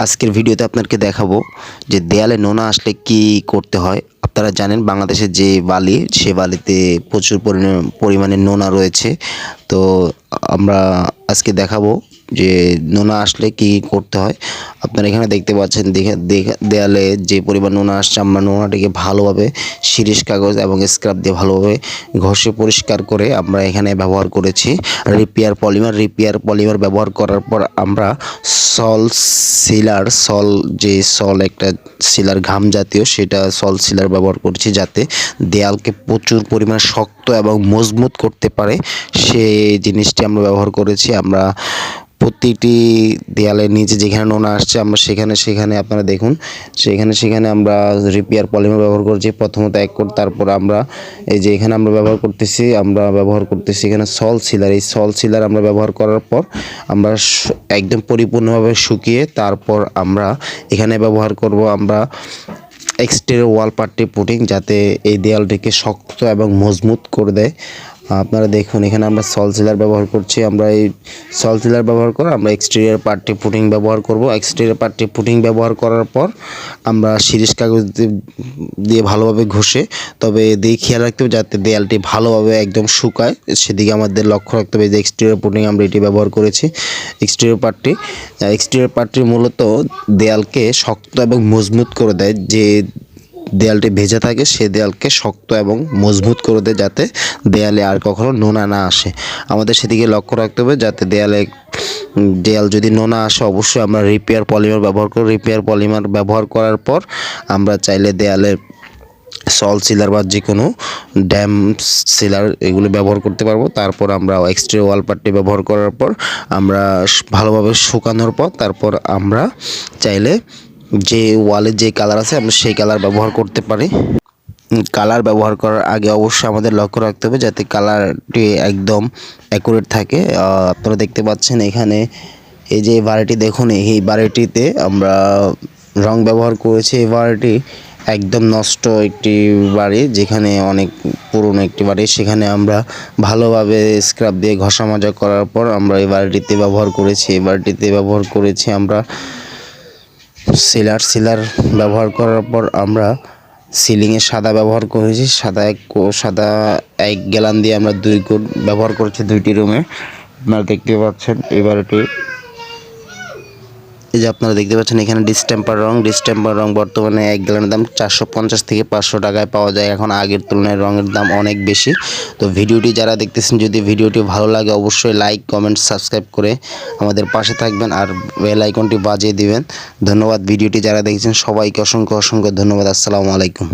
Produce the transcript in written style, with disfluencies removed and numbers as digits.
আজকের ভিডিওতে আপনাদেরকে দেখাবো যে দেয়ালে নোনা আসলে কি করতে হয়। আপনারা জানেন বাংলাদেশের যে বালি, সে বালিতে প্রচুর পরিমাণে নোনা রয়েছে। তো আমরা আজকে দেখাবো যে নোনা আসলে কি করতে হয়। আপনারা এখানে দেখতে পাচ্ছেন, দেয়ালে যে পরিমাণ নোনা আসছে, আমরা নোনাটাকে ভালোভাবে শিরিষ কাগজ এবং স্ক্রাব দিয়ে ভালোভাবে ঘষে পরিষ্কার করে আমরা এখানে ব্যবহার করেছি রিপেয়ার পলিমার ব্যবহার করার পর আমরা সল একটা সিলার ঘাম জাতীয়, সেটা সল সিলার ব্যবহার করছি যাতে দেয়ালকে প্রচুর পরিমাণে শক্ত এবং মজবুত করতে পারে। সেই জিনিসটি আমরা ব্যবহার করেছি। আমরা প্রতিটি দেয়ালের নিচে যেখানে নোনা আসছে আমরা সেখানে আপনারা দেখুন, সেখানে আমরা রিপেয়ার পলিমার ব্যবহার করছি প্রথমত 1 কোট। তারপর আমরা এই যে এখানে আমরা ব্যবহার করতেছি এখানে সল সিলার। এই সল সিলার আমরা ব্যবহার করার পর আমরা একদম পরিপূর্ণভাবে শুকিয়ে তারপর আমরা এখানে ব্যবহার করব আমরা এক্সটেরিয়র ওয়াল পাট্টি পুটিং, যাতে এই দেয়ালটিকে শক্ত এবং মজবুত করে দেয়। আপনারা দেখুন এখানে আমরা সল সিলার ব্যবহার করছি। আমরা এই সল সিলার ব্যবহার করে আমরা এক্সটেরিয়র পাট্টি পুটিং ব্যবহার করব। এক্সটেরিয়র পাট্টি পুটিং ব্যবহার করার পর আমরা শিরিষ কাগজ দিয়ে ভালোভাবে ঘষে, তবে এদিকে খেয়াল রাখতে হবে যাতে দেয়ালটি ভালোভাবে একদম শুকায়, সেদিকে আমাদের লক্ষ্য রাখতে হবে। যে এক্সটেরিয়র পুটিং আমরা এটি ব্যবহার করেছি। এক্সটেরিয়র পাট্টি মূলত দেয়ালকে শক্ত এবং মজবুত করে দেয়। যে দেয়ালটি ভেজা থাকে সে দেয়ালকে শক্ত এবং মজবুত করে দেয়, যাতে দেয়ালে আর কখনো নোনা না আসে। আমাদের সেদিকে লক্ষ্য রাখতে হবে যাতে দেয়াল যদি নোনা আসে, অবশ্যই আমরা রিপেয়ার পলিমার ব্যবহার করি। রিপেয়ার পলিমার ব্যবহার করার পর আমরা চাইলে দেয়ালে সল সিলার বা যে কোনো ড্যাম সিলার এগুলো ব্যবহার করতে পারবো। তারপর আমরা এক্সটেরিয়র ওয়াল পাট্টি ব্যবহার করার পর আমরা ভালোভাবে শুকানোর পর তারপর আমরা চাইলে যে ওয়ালের যে কালার আছে আমরা সেই কালার ব্যবহার করতে পারি। কালার ব্যবহার করার আগে অবশ্যই আমাদের লক্ষ্য রাখতে হবে যাতে কালারটি একদম অ্যাকুরেট থাকে। আপনারা দেখতে পাচ্ছেন এখানে এই যে বাড়িটি দেখুন, এই বাড়িটিতে আমরা রং ব্যবহার করেছি। এই বাড়িটি একদম নষ্ট একটি বাড়ি, যেখানে অনেক পুরনো একটি বাড়ি। সেখানে আমরা ভালোভাবে স্ক্রাব দিয়ে ঘষা মাজা করার পর আমরা এই বাড়িটিতে ব্যবহার করেছি আমরা সিলার ব্যবহার করার পর আমরা সিলিংয়ে সাদা ব্যবহার করেছি। সাদা 1 গ্যালান দিয়ে আমরা 2 কোট ব্যবহার করেছি 2টি রুমে। আপনারা দেখতে পাচ্ছেন আপনারা দেখতে পাচ্ছেন এখানে ডিস্টেম্পার রং বর্তমানে 1 গ্যালানের দাম 450 থেকে 500 টাকায় পাওয়া যায়। এখন আগের তুলনায় রঙের দাম অনেক বেশি। তো ভিডিওটি যারা দেখতেছেন, যদি ভিডিওটি ভালো লাগে অবশ্যই লাইক, কমেন্ট, সাবস্ক্রাইব করে আমাদের পাশে থাকবেন আর বেল আইকনটি বাজিয়ে দিবেন। ধন্যবাদ। ভিডিওটি যারা দেখছেন সবাইকে অসংখ্য ধন্যবাদ। আসসালামু আলাইকুম।